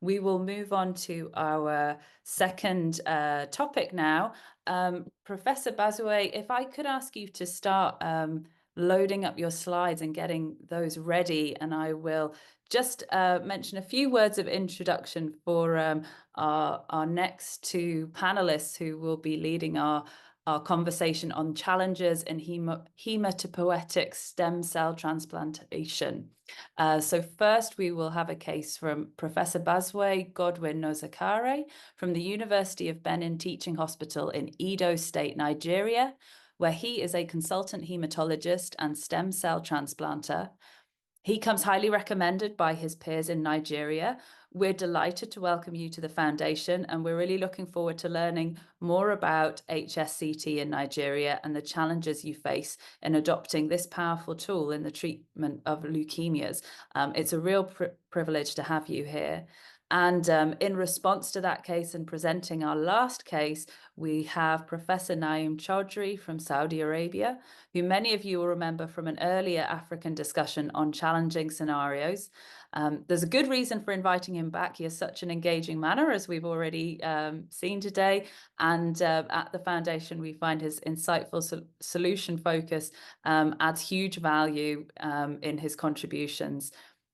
We will move on to our second topic now. Professor Bazuaye, if I could ask you to start loading up your slides and getting those ready, and I will just mention a few words of introduction for our next two panelists who will be leading our conversation on challenges in hematopoietic stem cell transplantation. So first, we will have a case from Professor Bazuaye Godwin Nosakhare from the University of Benin Teaching Hospital in Edo State, Nigeria, where he is a consultant hematologist and stem cell transplanter. He comes highly recommended by his peers in Nigeria. We're delighted to welcome you to the foundation, and we're really looking forward to learning more about HSCT in Nigeria and the challenges you face in adopting this powerful tool in the treatment of leukemias. It's a real privilege to have you here. And in response to that case and presenting our last case, we have Professor Naeem Chaudhri from Saudi Arabia, who many of you will remember from an earlier African discussion on challenging scenarios. There's a good reason for inviting him back. He has such an engaging manner, as we've already seen today. And at the foundation, we find his insightful solution focus adds huge value in his contributions.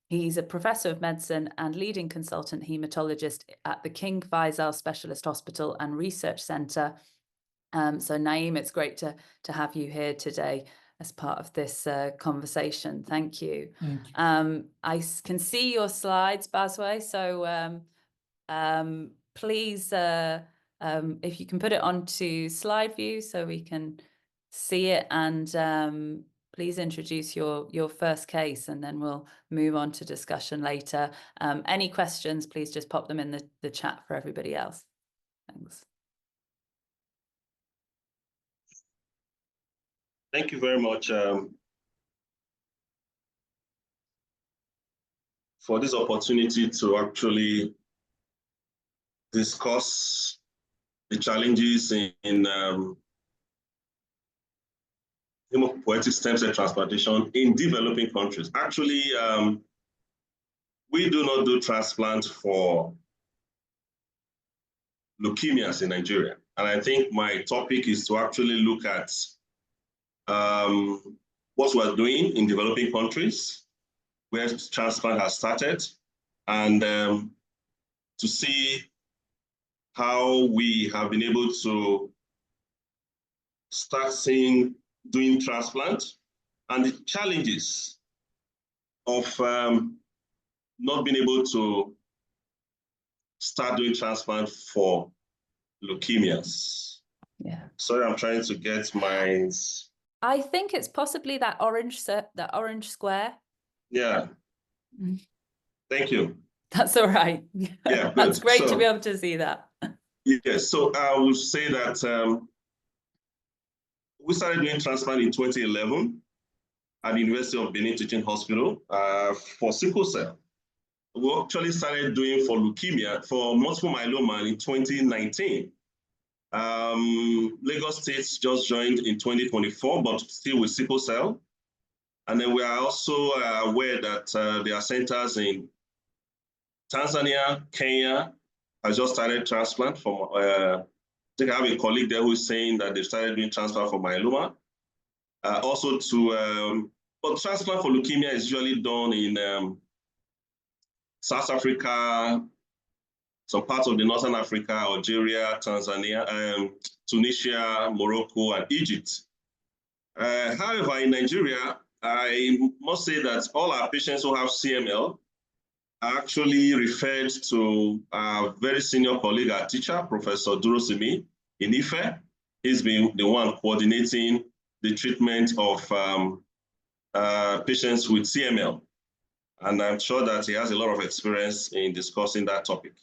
He's a professor of medicine and leading consultant hematologist at the King Faisal Specialist Hospital and Research Center. So Naeem, it's great to have you here today as part of this conversation. Thank you. Thank you. I can see your slides, Bazuaye, so please, if you can put it onto slide view so we can see it, and please introduce your first case, and then we'll move on to discussion later. Any questions, please just pop them in the chat for everybody else. Thanks. Thank you very much for this opportunity to actually discuss the challenges in hematopoietic stem cell transplantation in developing countries. Actually, we do not do transplant for leukemias in Nigeria. And I think my topic is to actually look at what we're doing in developing countries, where transplant has started, and to see how we have been able to start doing transplant, and the challenges of not being able to start doing transplant for leukemias. Yeah. Sorry, I'm trying to get my... I think it's possibly that orange square. Yeah. Mm. Thank you. That's all right. Yeah, that's great to be able to see that. Yes, so I would say that we started doing transplant in 2011 at the University of Benin Teaching Hospital for sickle cell. We actually started doing for leukemia, for multiple myeloma in 2019. Lagos State just joined in 2024, but still with sickle cell. And then we are also aware that there are centers in Tanzania, Kenya, has just started transplant from, I think I have a colleague there who is saying that they've started doing transplant for myeloma. Also but transplant for leukemia is usually done in South Africa, some parts of the Northern Africa, Algeria, Tanzania, Tunisia, Morocco, and Egypt. However, in Nigeria, I must say that all our patients who have CML are actually referred to a very senior colleague, our teacher, Professor Durosimi in Ife. He's been the one coordinating the treatment of patients with CML. And I'm sure that he has a lot of experience in discussing that topic.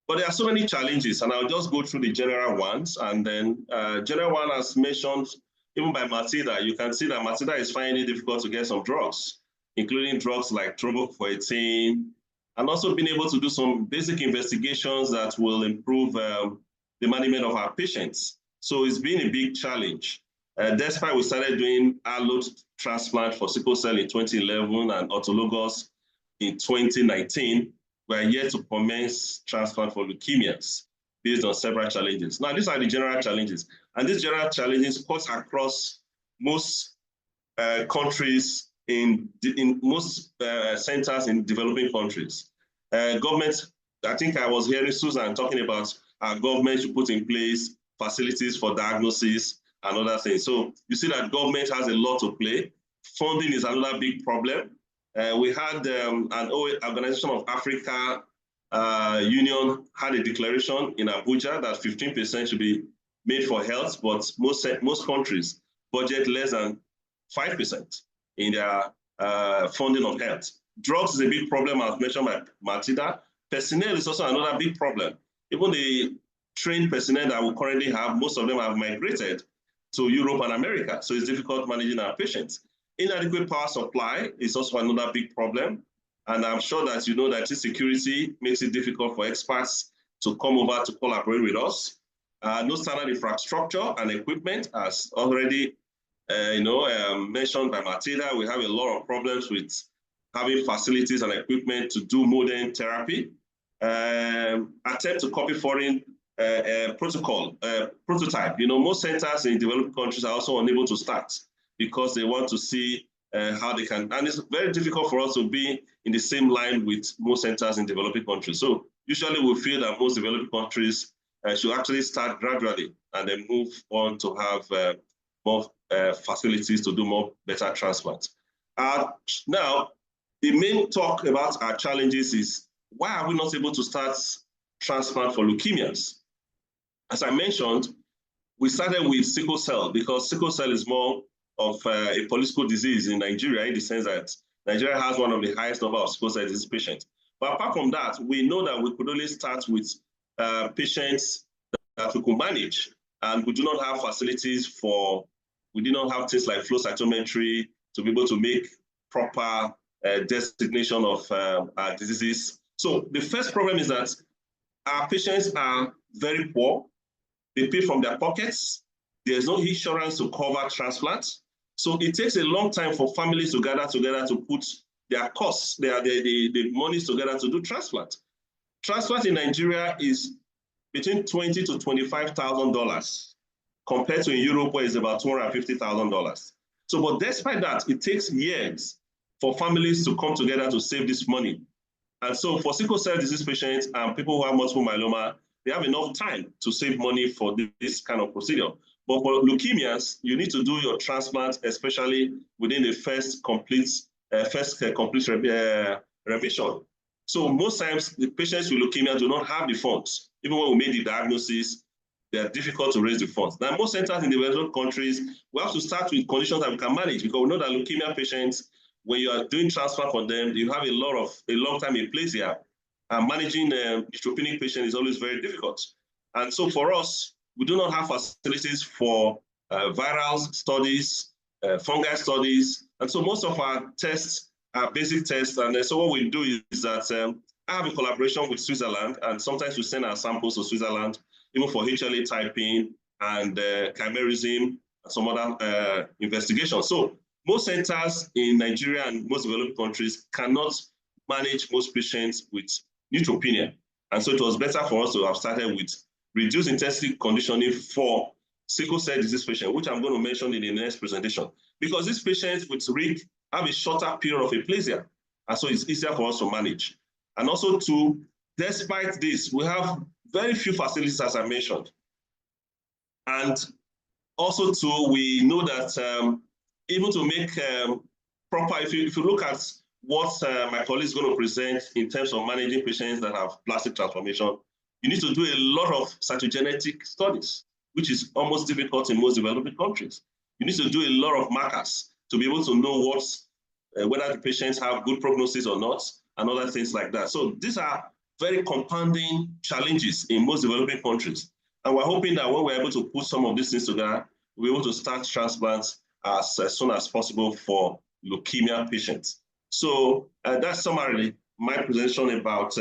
But there are so many challenges, and I'll just go through the general ones. And then general one, as mentioned, even by Matilda, you can see that Matilda is finding it difficult to get some drugs, including drugs like thrombopoietin, and also being able to do some basic investigations that will improve the management of our patients. So it's been a big challenge. Despite we started doing allo transplant for sickle cell in 2011 and autologous in 2019, we are yet to commence transplant for leukemias based on several challenges. Now, these are the general challenges. And these general challenges cut across most countries in most centers in developing countries. Government, I think I was hearing Susanne talking about our government should put in place facilities for diagnosis and other things. So you see that government has a lot to play. Funding is another big problem. We had an Organization of Africa Union had a declaration in Abuja that 15% should be made for health, but most countries budget less than 5% in their funding of health. Drugs is a big problem, as mentioned by Matilda. Personnel is also another big problem. Even the trained personnel that we currently have, most of them have migrated to Europe and America, so it's difficult managing our patients. Inadequate power supply is also another big problem, and I'm sure that you know that insecurity makes it difficult for experts to come over to collaborate with us. No standard infrastructure and equipment, as already mentioned by Matilda. We have a lot of problems with having facilities and equipment to do modern therapy. Attempt to copy foreign prototype. Most centers in developing countries are also unable to start because they want to see how they can, and it's very difficult for us to be in the same line with most centers in developing countries. So usually we feel that most developing countries should actually start gradually and then move on to have more facilities to do more better transplants. Now, the main talk about our challenges is why are we not able to start transplant for leukemias? As I mentioned, we started with sickle cell because sickle cell is more of a political disease in Nigeria, in the sense that Nigeria has one of the highest number of sickle cell disease patients. But apart from that, we know that we could only start with patients that we could manage, and we do not have facilities for, we do not have things like flow cytometry to be able to make proper designation of our diseases. So the first problem is that our patients are very poor. They pay from their pockets. There's no insurance to cover transplants. So it takes a long time for families to gather together to put their costs, the monies together to do transplant. Transplant in Nigeria is between $20,000 to $25,000 compared to in Europe where it's about $250,000. So, but despite that, it takes years for families to come together to save this money. And so for sickle cell disease patients and people who have multiple myeloma, they have enough time to save money for this kind of procedure. But for leukemias, you need to do your transplant, especially within the first complete remission. So most times the patients with leukemia do not have the funds. Even when we made the diagnosis, they are difficult to raise the funds. Now, most centers in developed countries, we have to start with conditions that we can manage, because we know that leukemia patients, when you are doing transplant for them, you have a long time in place here. And managing neutropenic patients is always very difficult. And so for us, we do not have facilities for viral studies, fungal studies. And so most of our tests are basic tests. And so what we do is that I have a collaboration with Switzerland, and sometimes we send our samples to Switzerland, even for HLA typing and chimerism and some other investigations. So most centers in Nigeria and most developed countries cannot manage most patients with neutropenia. And so it was better for us to have started with reduced intensity conditioning for sickle cell disease patients, which I'm going to mention in the next presentation. Because these patients with RIG have a shorter period of aplasia, and so it's easier for us to manage. And also, despite this, we have very few facilities, as I mentioned. And also, we know that even to make proper, if you look at what my colleague is going to present in terms of managing patients that have plastic transformation, you need to do a lot of cytogenetic studies, which is almost difficult in most developing countries. You need to do a lot of markers to be able to know whether the patients have good prognosis or not, and other things like that. So these are very compounding challenges in most developing countries. And we're hoping that when we're able to put some of these things together, we're able to start transplants as soon as possible for leukemia patients. So that's summarily my presentation about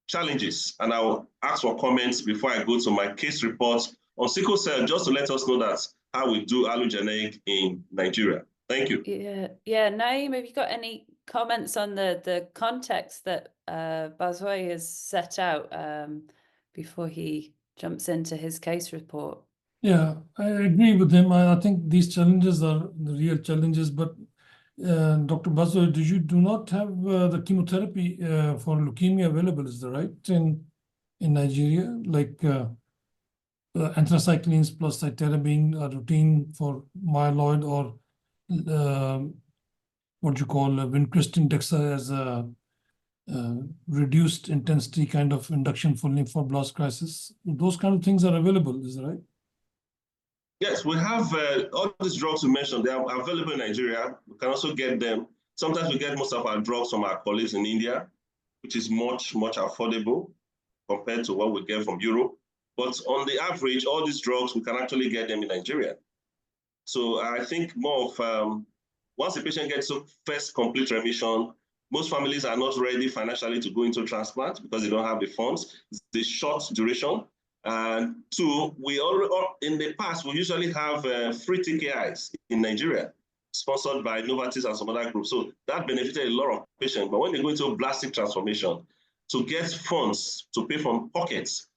challenges. And I'll ask for comments before I go to my case report on sickle cell, just to let us know that how we do allogeneic in Nigeria. Thank you. Yeah, Naeem, have you got any comments on the context that Bazuaye has set out before he jumps into his case report? Yeah, I agree with him. I think these challenges are the real challenges, but Dr. Bazuaye, do not have the chemotherapy for leukemia available, is that right, in Nigeria? Like anthracyclines plus cytarabine are routine for myeloid, or what you call vincristine dexa as a reduced intensity kind of induction for lymphoblast crisis. Those kind of things are available, is that right? Yes, we have all these drugs you mentioned. They are available in Nigeria. We can also get them. Sometimes we get most of our drugs from our colleagues in India, which is much, much affordable compared to what we get from Europe. But on the average, all these drugs, we can actually get them in Nigeria. So I think more of, once the patient gets to first complete remission, most families are not ready financially to go into transplant because they don't have the funds. It's the short duration. And two, in the past, we usually have free TKIs in Nigeria, sponsored by Novartis and some other groups. So that benefited a lot of patients. But when they go into plastic transformation, to get funds to pay from pockets,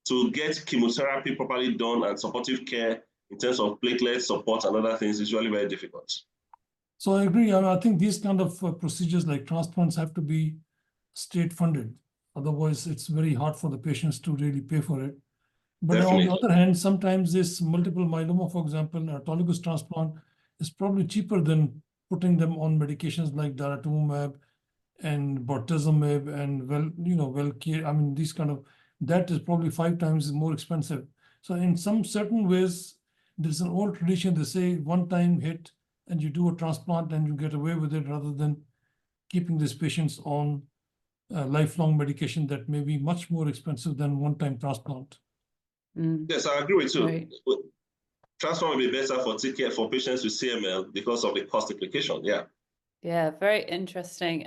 to get chemotherapy properly done and supportive care in terms of platelet support and other things is usually very difficult. So I agree. I think these kind of procedures like transplants have to be state funded. Otherwise, it's very hard for the patients to really pay for it. But Definitely. on the other hand, sometimes this multiple myeloma, for example, autologous transplant is probably cheaper than putting them on medications like daratumumab and bortezomib and Velcade. I mean, these kind of, that is probably 5 times more expensive. So in some certain ways, there's an old tradition. They say one-time hit and you do a transplant and you get away with it, rather than keeping these patients on lifelong medication that may be much more expensive than one-time transplant. Yes, I agree with you. Right. Transplant will be better for patients with CML because of the cost implication. Yeah. Yeah, very interesting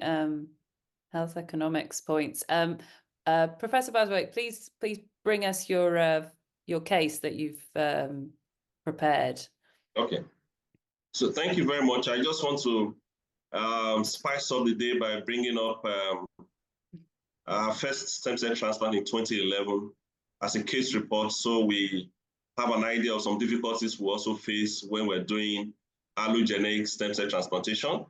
health economics points. Professor Bazuaye, please bring us your case that you've prepared. Okay. So thank you very much. I just want to spice up the day by bringing up our first stem cell transplant in 2011 as a case report. So we have an idea of some difficulties we also face when we're doing allogeneic stem cell transplantation.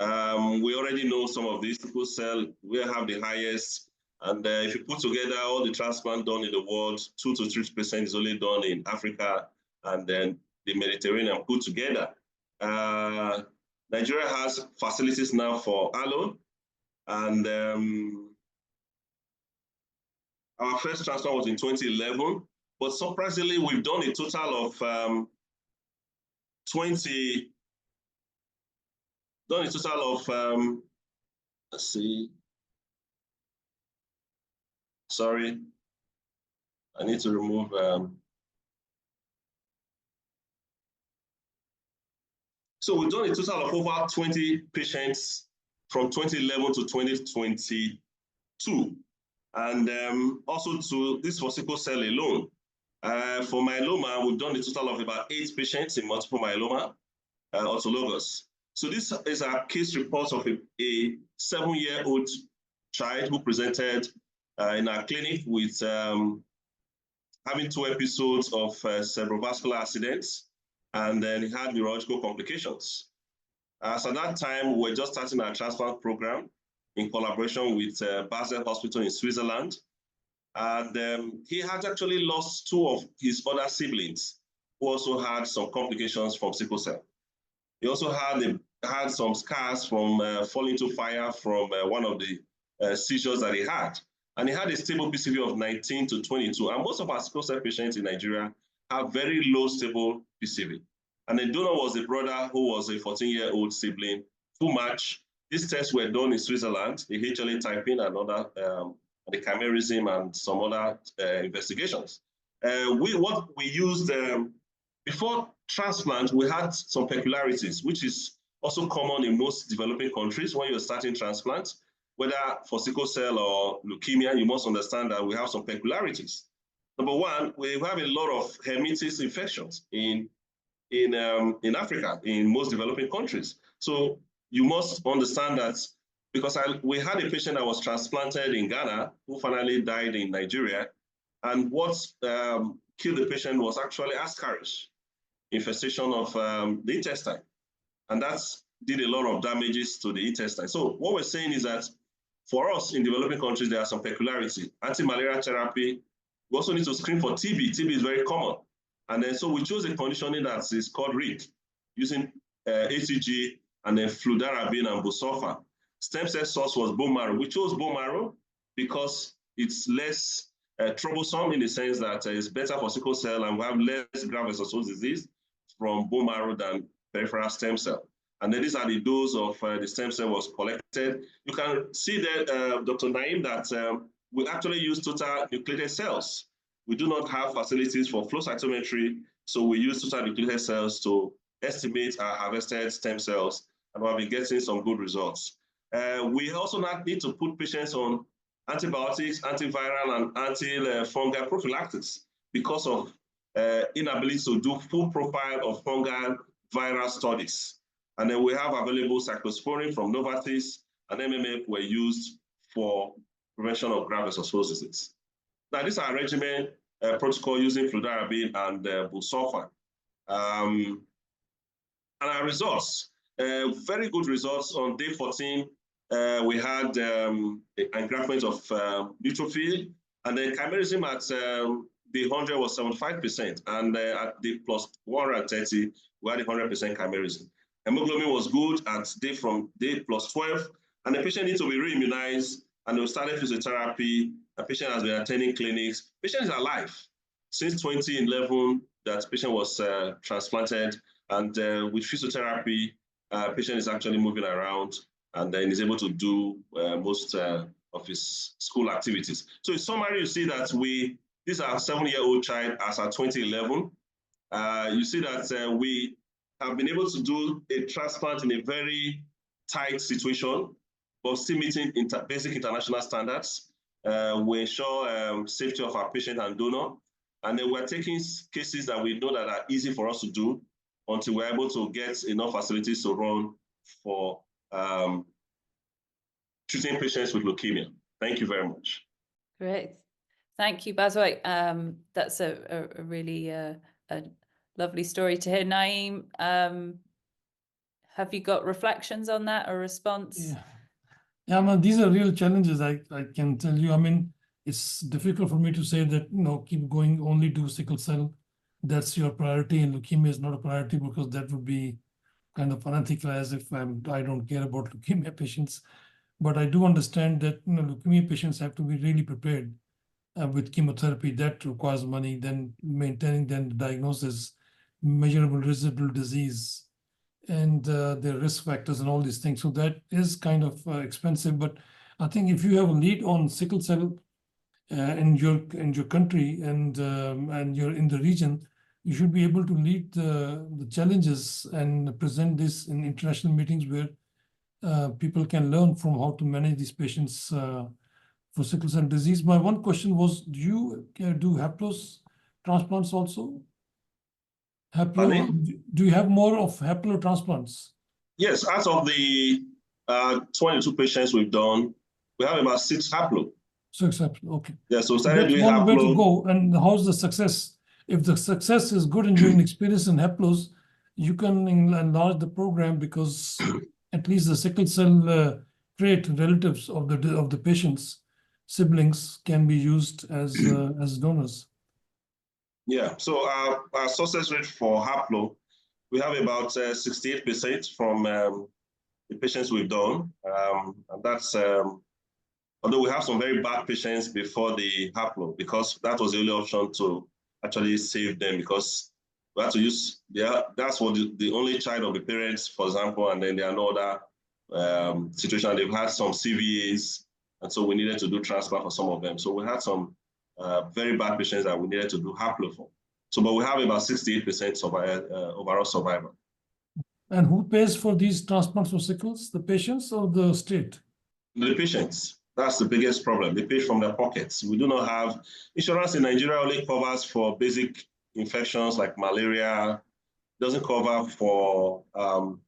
We already know some of these. Sickle cell, we have the highest. And if you put together all the transplant done in the world, 2 to 3% is only done in Africa, and then the Mediterranean put together. Nigeria has facilities now for allo, and our first transplant was in 2011, but surprisingly, we've done a total of 20. Done a total of let's see. Sorry, I need to remove. So we've done a total of over 20 patients from 2011 to 2022. And also this for sickle cell alone. For myeloma, we've done a total of about 8 patients in multiple myeloma, autologous. So this is a case report of a 7-year-old child who presented in our clinic with having 2 episodes of cerebrovascular accidents, and then he had neurological complications. So at that time, we were just starting our transplant program in collaboration with Basel Hospital in Switzerland. And he had actually lost 2 of his other siblings who also had some complications from sickle cell. He also had some scars from falling into fire from one of the seizures that he had. And he had a stable PCV of 19 to 22. And most of our sickle cell patients in Nigeria have very low stable PCV. And the donor was a brother who was a 14-year-old sibling. Full match. These tests were done in Switzerland, the HLA typing and other, the chimerism and some other investigations. What we used before transplant, we had some peculiarities, which is also common in most developing countries when you're starting transplant. Whether for sickle cell or leukemia, you must understand that we have some peculiarities. Number one, we have a lot of Hematitis infections in Africa, in most developing countries. So you must understand that because we had a patient that was transplanted in Ghana who finally died in Nigeria. And what killed the patient was actually ascaris, infestation of the intestine. And that did a lot of damages to the intestine. So what we're saying is that for us in developing countries, there are some peculiarity. Anti-malaria therapy, we also need to screen for TB. TB is very common. And then so we chose a conditioning that is called RIG, using ATG and then fludarabine and busulfan. Stem cell source was bone marrow. We chose bone marrow because it's less troublesome in the sense that it's better for sickle cell and we have less graft-versus-host disease from bone marrow than peripheral stem cell. And then these are the dose of the stem cell was collected. You can see that, Dr. Naeem, that we actually use total nucleated cells. We do not have facilities for flow cytometry, so we use total nucleated cells to estimate our harvested stem cells, and we'll be getting some good results. We also not need to put patients on antibiotics, antiviral, and anti-fungal prophylactics because of inability to do full profile of fungal viral studies. And then we have available cyclosporin from Novartis, and MMF were used for prevention of graft-versus-host disease. Now, this is our regimen protocol using fludarabine and busulfan. And our results, very good results. On day 14, we had engraftment of neutrophil, and then chimerism at day 100 was 75%, and at day plus 130, we had 100% chimerism. Hemoglobin was good at day plus 12, and the patient needs to be re-immunized, and we started physiotherapy. The patient has been attending clinics. Patient is alive since 2011 that patient was transplanted, and with physiotherapy, patient is actually moving around and then is able to do most of his school activities. So in summary, you see that this is our 7-year-old child as at 2011. You see that we have been able to do a transplant in a very tight situation, but still meeting basic international standards. We ensure safety of our patient and donor. And then we're taking cases that we know that are easy for us to do until we're able to get enough facilities to run for treating patients with leukemia. Thank you very much. Great. Thank you, Bazuaye. That's a really a lovely story to hear. Naeem, have you got reflections on that or response? Yeah, I mean, these are real challenges, I can tell you. I mean, it's difficult for me to say that, keep going, only do sickle cell. That's your priority, and leukemia is not a priority, because that would be kind of unethical, as if I don't care about leukemia patients. But I do understand that leukemia patients have to be really prepared with chemotherapy. That requires money, then maintaining the diagnosis, measurable residual disease, and the risk factors and all these things. So that is kind of expensive. But I think if you have a lead on sickle cell in your country and you're in the region, you should be able to lead the challenges and present this in international meetings where people can learn from how to manage these patients for sickle cell disease. My one question was, do you do haplos transplants also? Do you have more of haplo transplants? Yes, out of the 22 patients we've done, we have about 6 haplo. 6 haplo, okay. Yeah, so started doing one haplo. way to go. And how's the success? If the success is good and you're experienced in haplos, you can enlarge the program, because at least the sickle cell trait relatives of the patient's siblings can be used as donors. Yeah, so our success rate for haplo, we have about 68% from the patients we've done. And that's, although we have some very bad patients before the haplo, because that was the only option to actually save them, because we had to use, that's what the only child of the parents, for example, and then there are no other situation. They've had some CVAs, and so we needed to do transplant for some of them. So we had some very bad patients that we needed to do haplo for. So, but we have about 68% overall survival. And who pays for these transplants for sickles, the patients or the state? The patients. That's the biggest problem. They pay from their pockets. We do not have insurance in Nigeria. Only covers for basic infections like malaria. Doesn't cover for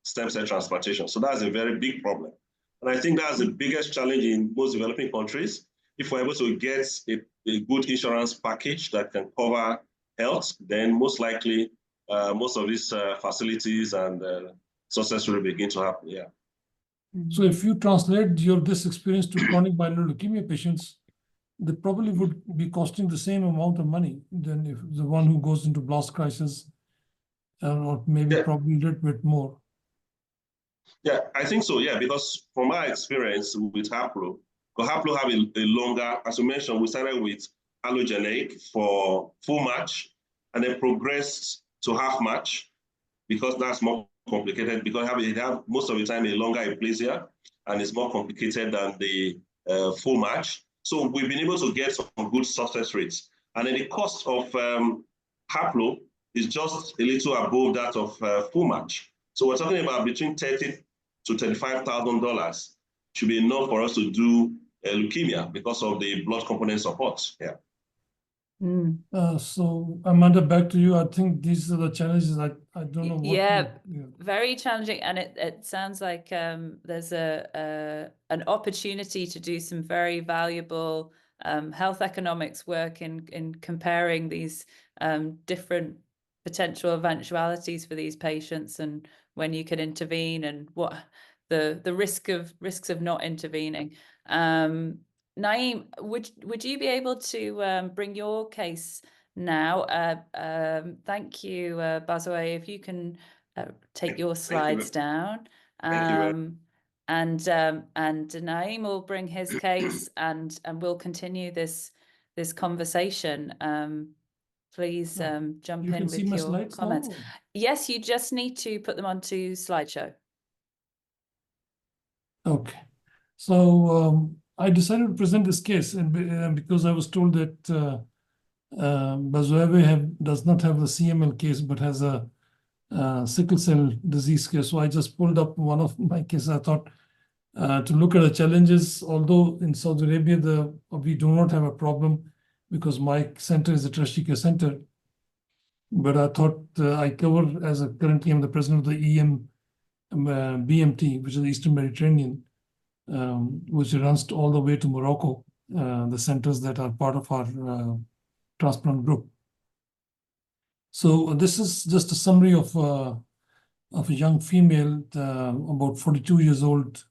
stem cell transplantation. So that's a very big problem. And I think that's the biggest challenge in most developing countries. If we're able to get a good insurance package that can cover health, then most likely most of these facilities and success will begin to happen. Yeah. So if you translate this experience to chronic myeloid leukemia patients, they probably would be costing the same amount of money than if the one who goes into blast crisis, or maybe probably a little bit more. Yeah, I think so. Yeah, because from our experience with Haplo, because Haplo have a longer, as you mentioned, we started with allogeneic for full match and then progressed to half match because that's more complicated because they have most of the time a longer aplasia and it's more complicated than the full match. So we've been able to get some good success rates. And then the cost of Haplo is just a little above that of full match. So we're talking about between $30,000 to $35,000 should be enough for us to do leukemia because of the blood component support. Yeah. So Amanda, back to you. I think these are the challenges. I don't know what. Yeah, very challenging, and it sounds like there's an opportunity to do some very valuable health economics work in comparing these different potential eventualities for these patients and when you can intervene and what the risks of not intervening. Naeem, would you be able to bring your case now? Thank you, Bazuaye, if you can take your slides down. And Naeem will bring his case and we'll continue this conversation. Please jump in with your comments. Now? Yes, you just need to put them onto slideshow. Okay. So I decided to present this case and because I was told that Bazuaye does not have the CML case but has a sickle cell disease case. So I just pulled up one of my cases. I thought to look at the challenges, although in Saudi Arabia we do not have a problem because my center is a tertiary care center. But I thought I cover, as currently I'm the president of the EM BMT, which is the Eastern Mediterranean, which runs all the way to Morocco, the centers that are part of our transplant group. So this is just a summary of a young female, about 42 years old,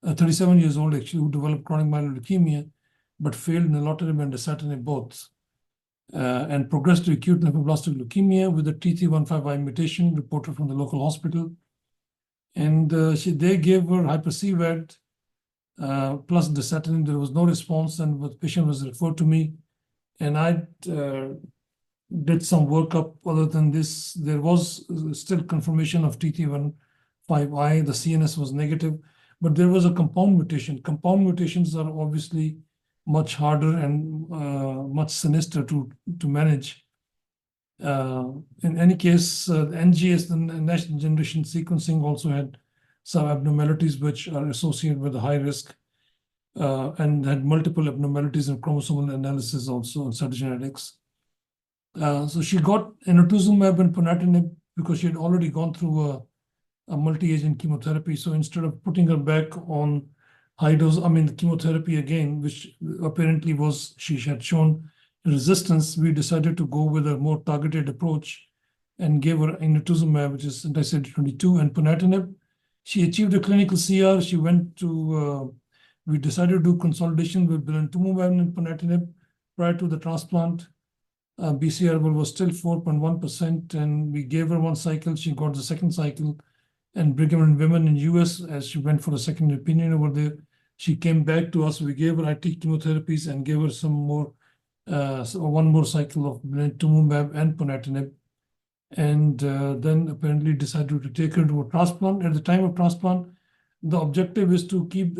37 years old actually, who developed chronic myeloid leukemia, but failed nilotinib and dasatinib both, and progressed to acute lymphoblastic leukemia with a T315I mutation reported from the local hospital. And they gave her hyper-CVAD plus dasatinib. There was no response, and the patient was referred to me. And I did some workup. Other than this, there was still confirmation of T315I. The CNS was negative, but there was a compound mutation. Compound mutations are obviously much harder and much sinister to manage. In any case, the NGS, the next generation sequencing, also had some abnormalities which are associated with a high risk, and had multiple abnormalities in chromosomal analysis also in cytogenetics. So she got inotuzumab and ponatinib because she had already gone through a multi-agent chemotherapy. So instead of putting her back on high dose, the chemotherapy again, which apparently she had shown resistance, we decided to go with a more targeted approach and gave her inotuzumab, which is anti-CD22, and ponatinib. She achieved a clinical CR. She went to, we decided to do consolidation with blinatumomab and ponatinib prior to the transplant. BCR was still 4.1%, and we gave her one cycle. She got the second cycle, and Brigham and Women in US, as she went for a second opinion over there, she came back to us. We gave her IT chemotherapies and gave her some more, one more cycle of blinatumomab and ponatinib, and then apparently decided to take her to a transplant. At the time of transplant, the objective is to get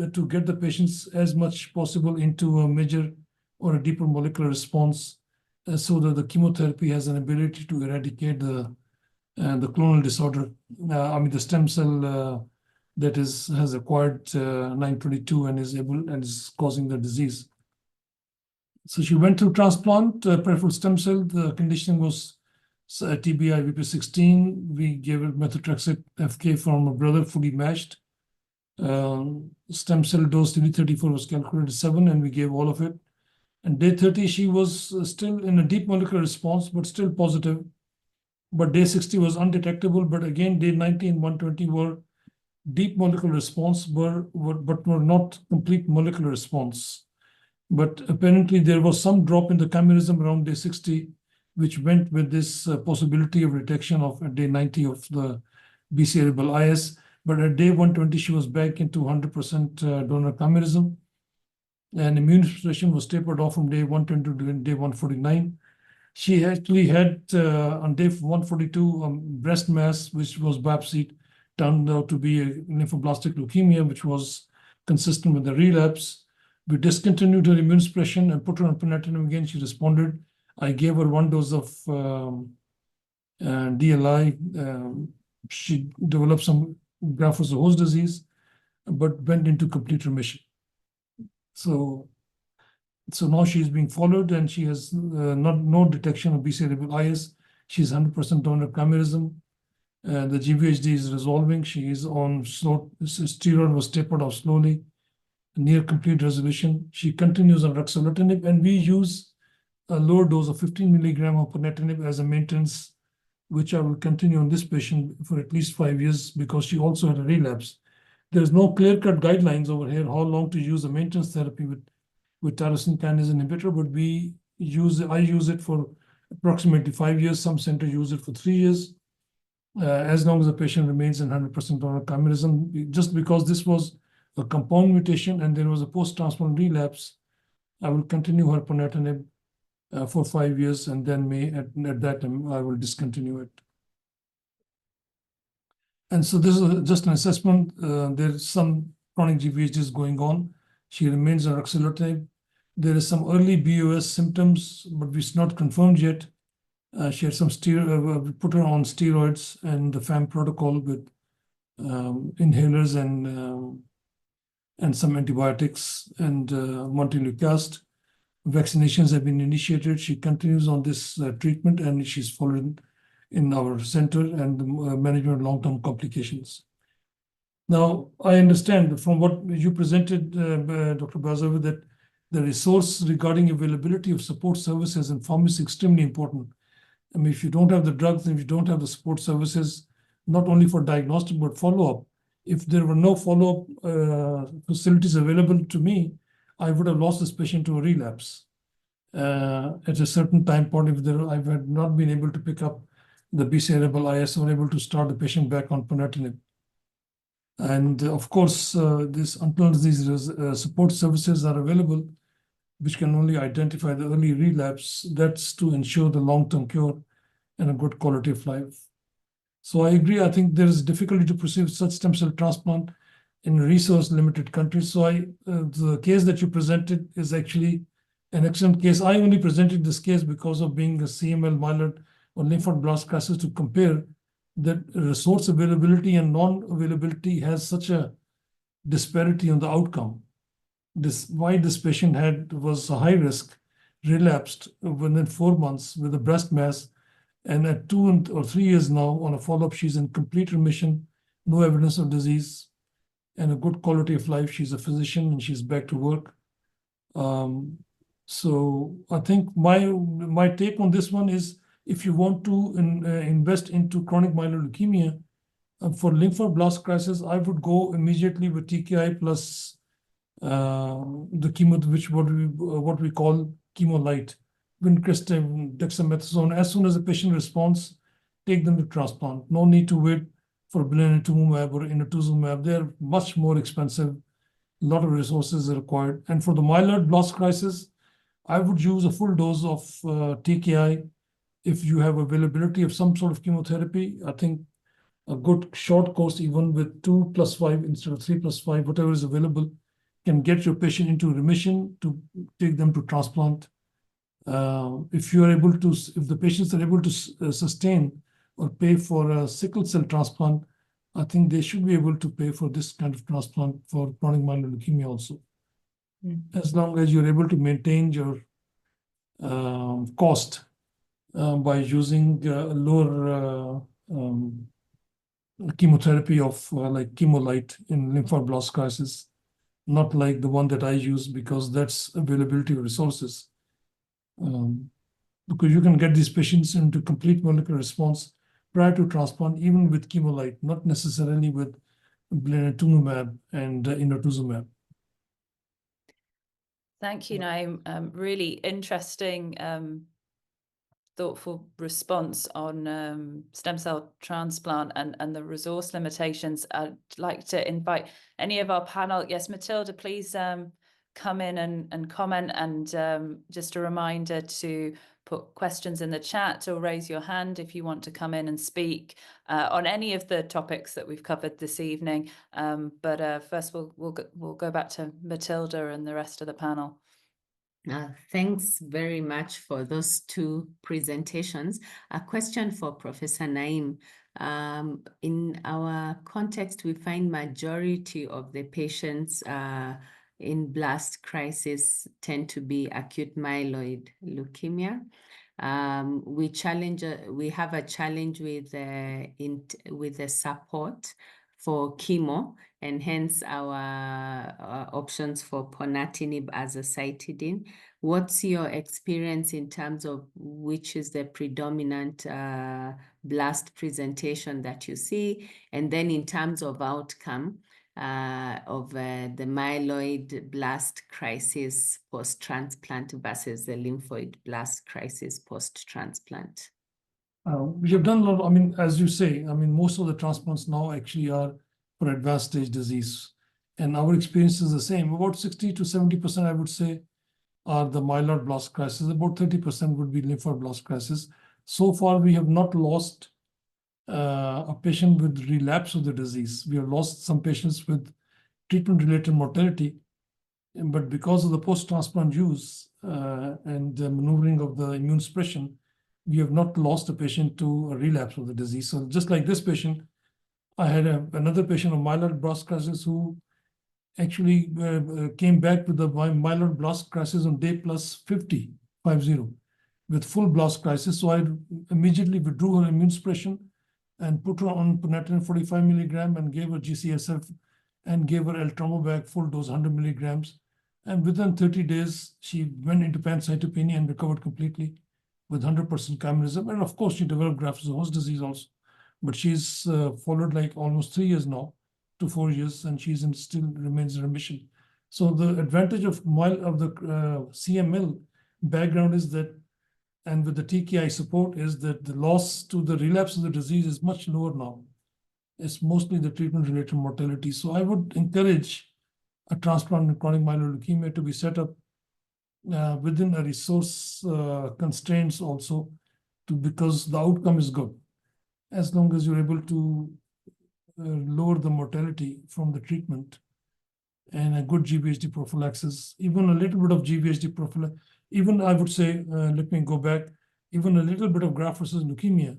the patients as much possible into a major or a deeper molecular response, so that the chemotherapy has an ability to eradicate the clonal disorder. The stem cell that has acquired 922 and is causing the disease. So she went through transplant, peripheral stem cell. The conditioning was TBI VP16. We gave her methotrexate FK from her brother, fully matched. Stem cell dose CD34 was calculated 7, and we gave all of it. And day 30, she was still in a deep molecular response, but still positive. But day 60 was undetectable. But again, day 90 and 120 were deep molecular response, but were not complete molecular response. But apparently there was some drop in the chimerism around day 60, which went with this possibility of detection of at day 90 of the BCR-able IS. But at day 120, she was back into 100% donor chimerism. And immune suppression was tapered off from day 120 to day 149. She actually had, on day 142, breast mass, which was biopsied, turned out to be a lymphoblastic leukemia, which was consistent with the relapse. We discontinued her immune suppression and put her on ponatinib again. She responded. I gave her 1 dose of DLI. She developed some graft-versus-host disease, but went into complete remission. So now she's being followed, and she has no detection of BCR-able IS. She's 100% donor chimerism. The GVHD is resolving. She is on slow, steroid was tapered off slowly, near complete resolution. She continues on ruxolitinib, and we use a lower dose of 15 milligram of ponatinib as a maintenance, which I will continue on this patient for at least 5 years because she also had a relapse. There's no clear-cut guidelines over here how long to use a maintenance therapy with tyrosine kinase inhibitor, but I use it for approximately 5 years. Some centers use it for 3 years, as long as the patient remains in 100% donor chimerism. Just because this was a compound mutation and there was a post-transplant relapse, I will continue her ponatinib for 5 years, and then at that time I will discontinue it. And so this is just an assessment. There's some chronic GVHDs going on. She remains on ruxolitinib. There is some early BOS symptoms, but it's not confirmed yet. She had some we put her on steroids and the FAM protocol with inhalers and some antibiotics and montelukast. Vaccinations have been initiated. She continues on this treatment, and she's followed in our center and the management of long-term complications. Now, I understand from what you presented, Dr. Bazuaye, that the resource regarding availability of support services and pharmacy is extremely important. I mean, if you don't have the drugs and if you don't have the support services, not only for diagnostic, but follow-up, if there were no follow-up facilities available to me, I would have lost this patient to a relapse. At a certain time point, if I had not been able to pick up the BCR-able IS, or able to start the patient back on ponatinib. And of course, until these support services are available, which can only identify the early relapse, that's to ensure the long-term cure and a good quality of life. So I agree. I think there is difficulty to proceed such stem cell transplant in resource-limited countries. So the case that you presented is actually an excellent case. I only presented this case because of being a CML myeloid or lymph node blast crisis to compare that resource availability and non-availability has such a disparity on the outcome. Why this patient was a high risk, relapsed within 4 months with a breast mass, and at 2 or 3 years now on a follow-up, she's in complete remission, no evidence of disease, and a good quality of life. She's a physician and she's back to work. So I think my take on this one is, if you want to invest into chronic myeloid leukemia, for lymphoblast crisis, I would go immediately with TKI plus the chemo, what we call chemo light, vincristine, dexamethasone. As soon as the patient responds, take them to transplant. No need to wait for blinatumomab or inotuzumab. They're much more expensive. A lot of resources are required. And for the myeloid blast crisis, I would use a full dose of TKI. If you have availability of some sort of chemotherapy, I think a good short course, even with 2+5 instead of 3+5, whatever is available, can get your patient into remission to take them to transplant. If the patients are able to sustain or pay for a sickle cell transplant, I think they should be able to pay for this kind of transplant for chronic myeloid leukemia also. As long as you're able to maintain your cost by using lower chemotherapy of like Chemolite in lymphoblast crisis, not like the one that I use because that's availability of resources. Because you can get these patients into complete molecular response prior to transplant, even with Chemolite, not necessarily with blinatumomab and inotuzumab. Thank you, Naeem. Really interesting, thoughtful response on stem cell transplant and the resource limitations. I'd like to invite any of our panel. Yes, Matilda, please come in and comment. And just a reminder to put questions in the chat or raise your hand if you want to come in and speak on any of the topics that we've covered this evening. But first, we'll go back to Matilda and the rest of the panel. Thanks very much for those two presentations. A question for Professor Naeem. In our context, we find majority of the patients in blast crisis tend to be acute myeloid leukemia. We have a challenge with the support for chemo, and hence our options for ponatinib azacitidine. What's your experience in terms of which is the predominant blast presentation that you see? And then in terms of outcome of the myeloid blast crisis post-transplant versus the lymphoid blast crisis post-transplant? We have done a lot, I mean, as you say, I mean, most of the transplants now actually are for advanced stage disease. And our experience is the same. About 60 to 70%, I would say, are the myeloid blast crisis. About 30% would be lymphoid blast crisis. So far, we have not lost a patient with relapse of the disease. We have lost some patients with treatment-related mortality. But because of the post-transplant use and the maneuvering of the immune suppression, we have not lost a patient to a relapse of the disease. So just like this patient, I had another patient of myeloid blast crisis who actually came back with the myeloid blast crisis on day plus 50, with full blast crisis. So I immediately withdrew her immune suppression and put her on ponatinib 45 milligram and gave her GCSF and gave her eltrombopag full dose 100 milligrams. And within 30 days, she went into pancytopenia and recovered completely with 100% chimerism. And of course, she developed graft-versus-host disease also. But she's followed like almost 3 years now to 4 years, and she's still remains in remission. So the advantage of the CML background is that, and with the TKI support, is that the loss to the relapse of the disease is much lower now. It's mostly the treatment-related mortality. So I would encourage a transplant in chronic myeloid leukemia to be set up within a resource constraints also, because the outcome is good. As long as you're able to lower the mortality from the treatment and a good GVHD prophylaxis, even a little bit of GVHD prophylaxis, even I would say, let me go back, even a little bit of graft versus leukemia,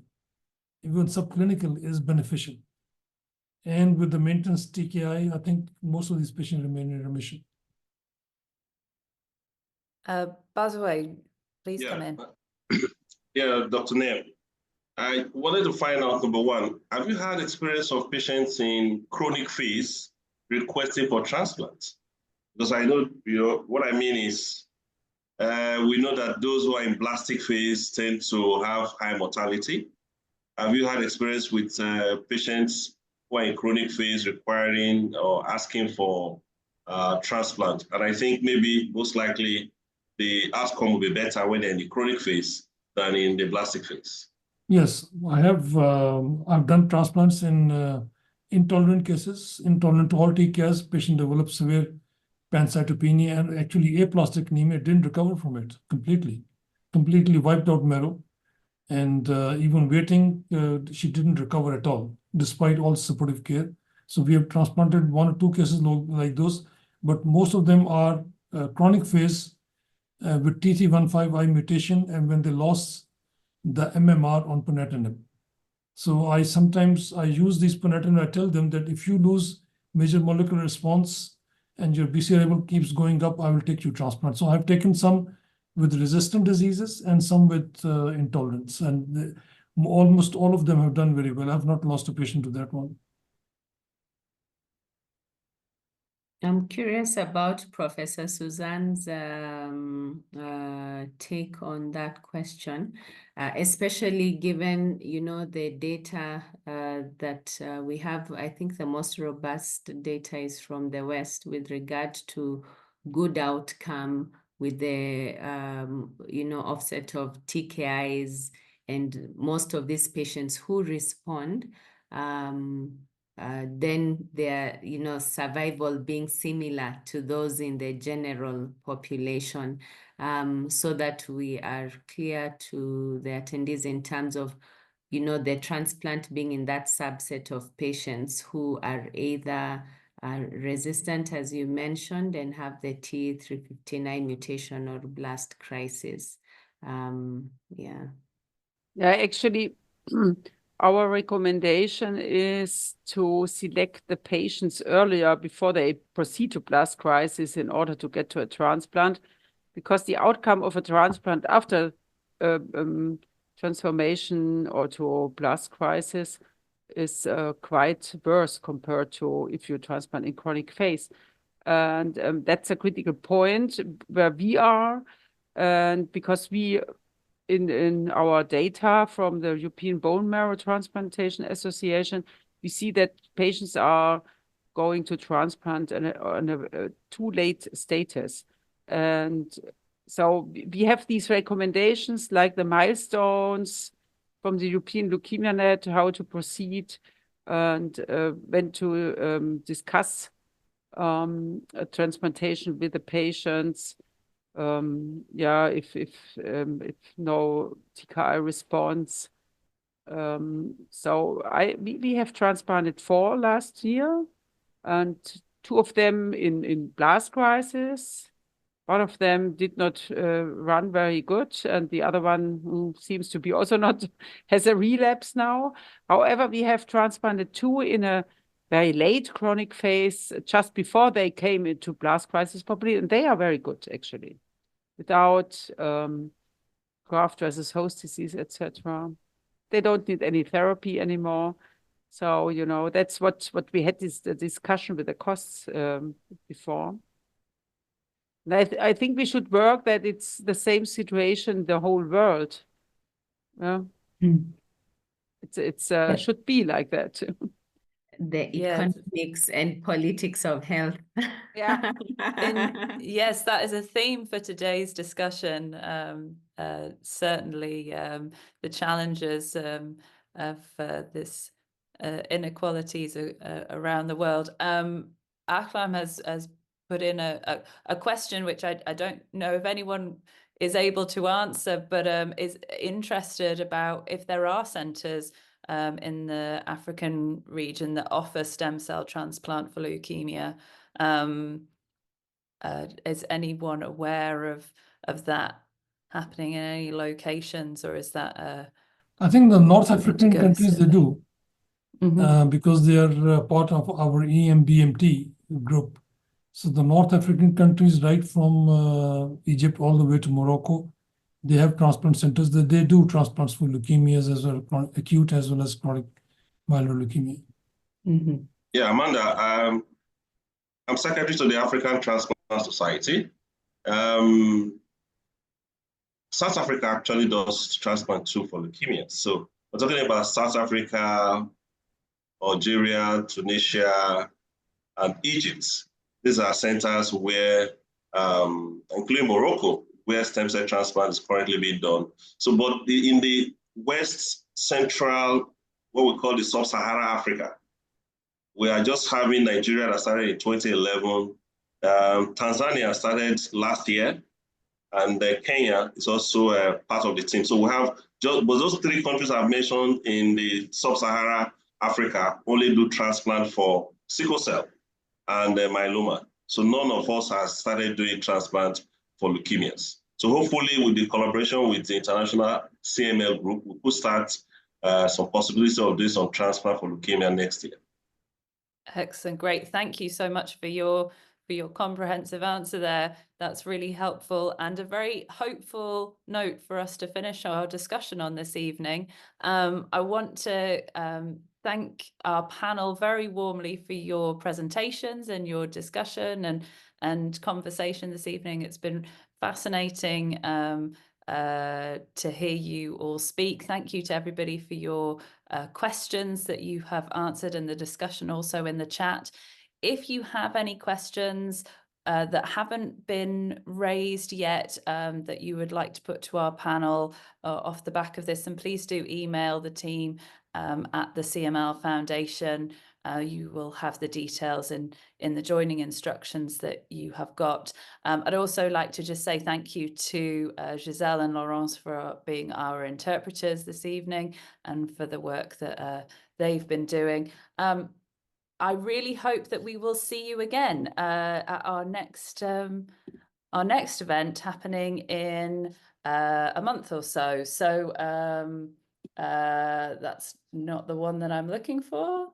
even subclinical, is beneficial. And with the maintenance TKI, I think most of these patients remain in remission. Bazuaye, please come in. Yeah, Dr. Naeem, I wanted to find out, number one, have you had experience of patients in chronic phase requesting for transplant? Because I know, what I mean is, we know that those who are in blastic phase tend to have high mortality. Have you had experience with patients who are in chronic phase requiring or asking for transplant? And I think maybe most likely the outcome will be better when they're in the chronic phase than in the blastic phase. Yes, I have. I've done transplants in intolerant cases, intolerant to all TKIs. Patient developed severe pancytopenia and actually aplastic anemia, didn't recover from it completely wiped out marrow. And even waiting, she didn't recover at all, despite all supportive care. So we have transplanted 1 or 2 cases like those, but most of them are chronic phase with T315I mutation, and when they lost the MMR on ponatinib. So I sometimes use these ponatinib. I tell them that if you lose major molecular response and your BCR level keeps going up, I will take you transplant. So I've taken some with resistant diseases and some with intolerance. And almost all of them have done very well. I have not lost a patient to that one. I'm curious about Professor Susanne's take on that question, especially given, the data that we have. I think the most robust data is from the West with regard to good outcome with the, offset of TKIs, and most of these patients who respond, then their, survival being similar to those in the general population, so that we are clear to the attendees in terms of, the transplant being in that subset of patients who are either resistant, as you mentioned, and have the T359 mutation or blast crisis. Yeah. Yeah, actually, our recommendation is to select the patients earlier before they proceed to blast crisis in order to get to a transplant, because the outcome of a transplant after transformation or to blast crisis is quite worse compared to if you transplant in chronic phase. And that's a critical point where we are, and because we in our data from the European Bone Marrow Transplantation Association, we see that patients are going to transplant in a too late status. And so we have these recommendations like the milestones from the European Leukemia Net, how to proceed and when to discuss a transplantation with the patients. If no TKI response. So we have transplanted 4 last year, and 2 of them in blast crisis. One of them did not run very good, and the other one, who seems to be also not, has a relapse now. However, we have transplanted 2 in a very late chronic phase, just before they came into blast crisis probably, and they are very good actually, without graft versus host disease, etc. They don't need any therapy anymore. So, that's what we had the discussion with the costs before. And I think we should work that it's the same situation the whole world. Yeah. It's should be like that. The economics and politics of health. Yeah. Yes, that is a theme for today's discussion. Certainly, the challenges of this inequalities around the world. Akram has put in a question which I don't know if anyone is able to answer, but is interested about if there are centers in the African region that offer stem cell transplant for leukemia. Is anyone aware of that happening in any locations, or is that I think the North African countries, they do, because they are part of our EMBMT group. So the North African countries, right from Egypt all the way to Morocco, they have transplant centers that they do transplants for leukemias as well, acute as well as chronic myeloid leukemia. Yeah, Amanda, I'm secretary to the African Transplant Society. South Africa actually does transplant too for leukemia. So we're talking about South Africa, Algeria, Tunisia, and Egypt. These are centers where, including Morocco, where stem cell transplant is currently being done. So, but in the West Central, what we call the Sub-Saharan Africa, we are just having Nigeria that started in 2011. Tanzania started last year, and Kenya is also part of the team. So we have but those 3 countries I've mentioned in the Sub-Saharan Africa only do transplant for sickle cell and myeloma. So none of us has started doing transplant for leukemias. So hopefully with the collaboration with the international CML group, we could start some possibility of doing some transplant for leukemia next year. Excellent, great. Thank you so much for your for your comprehensive answer there. That's really helpful and a very hopeful note for us to finish our discussion on this evening. I want to thank our panel very warmly for your presentations and your discussion and conversation this evening. It's been fascinating to hear you all speak. Thank you to everybody for your questions that you have answered and the discussion also in the chat. If you have any questions that haven't been raised yet that you would like to put to our panel off the back of this, and please do email the team at the CML Foundation. You will have the details in the joining instructions that you have got. I'd also like to just say thank you to Giselle and Laurence for being our interpreters this evening and for the work that they've been doing. I really hope that we will see you again at our next event happening in a month or so. So that's not the one that I'm looking for.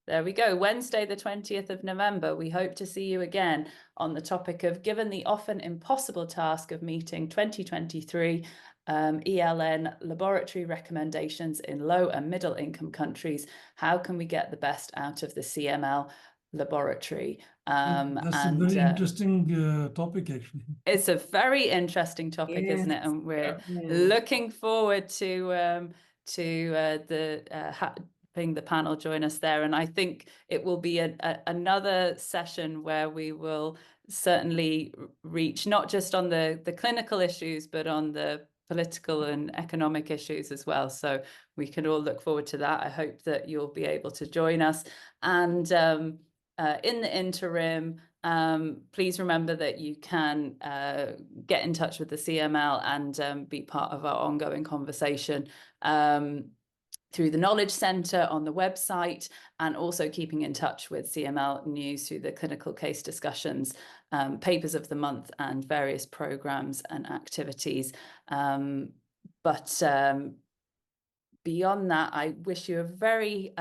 There we go. Wednesday, the 20th of November. We hope to see you again on the topic of, given the often impossible task of meeting 2023 ELN laboratory recommendations in low and middle income countries, how can we get the best out of the CML laboratory? That's a very interesting topic, actually. It's a very interesting topic, isn't it? And we're looking forward to having the panel join us there. And I think it will be another session where we will certainly reach not just on the clinical issues, but on the political and economic issues as well. So we can all look forward to that. I hope that you'll be able to join us. And in the interim, please remember that you can get in touch with the CML and be part of our ongoing conversation through the Knowledge Centre on the website, and also keeping in touch with CML News through the clinical case discussions, papers of the month, and various programmes and activities. But beyond that, I wish you a very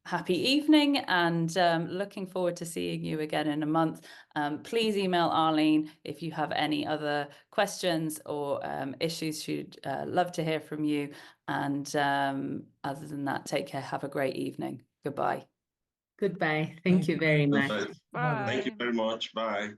happy evening, and looking forward to seeing you again in a month. Please email Arlene if you have any other questions or issues. She'd love to hear from you. And other than that, take care. Have a great evening. Goodbye. Goodbye. Thank you very much. Thank you very much. Bye.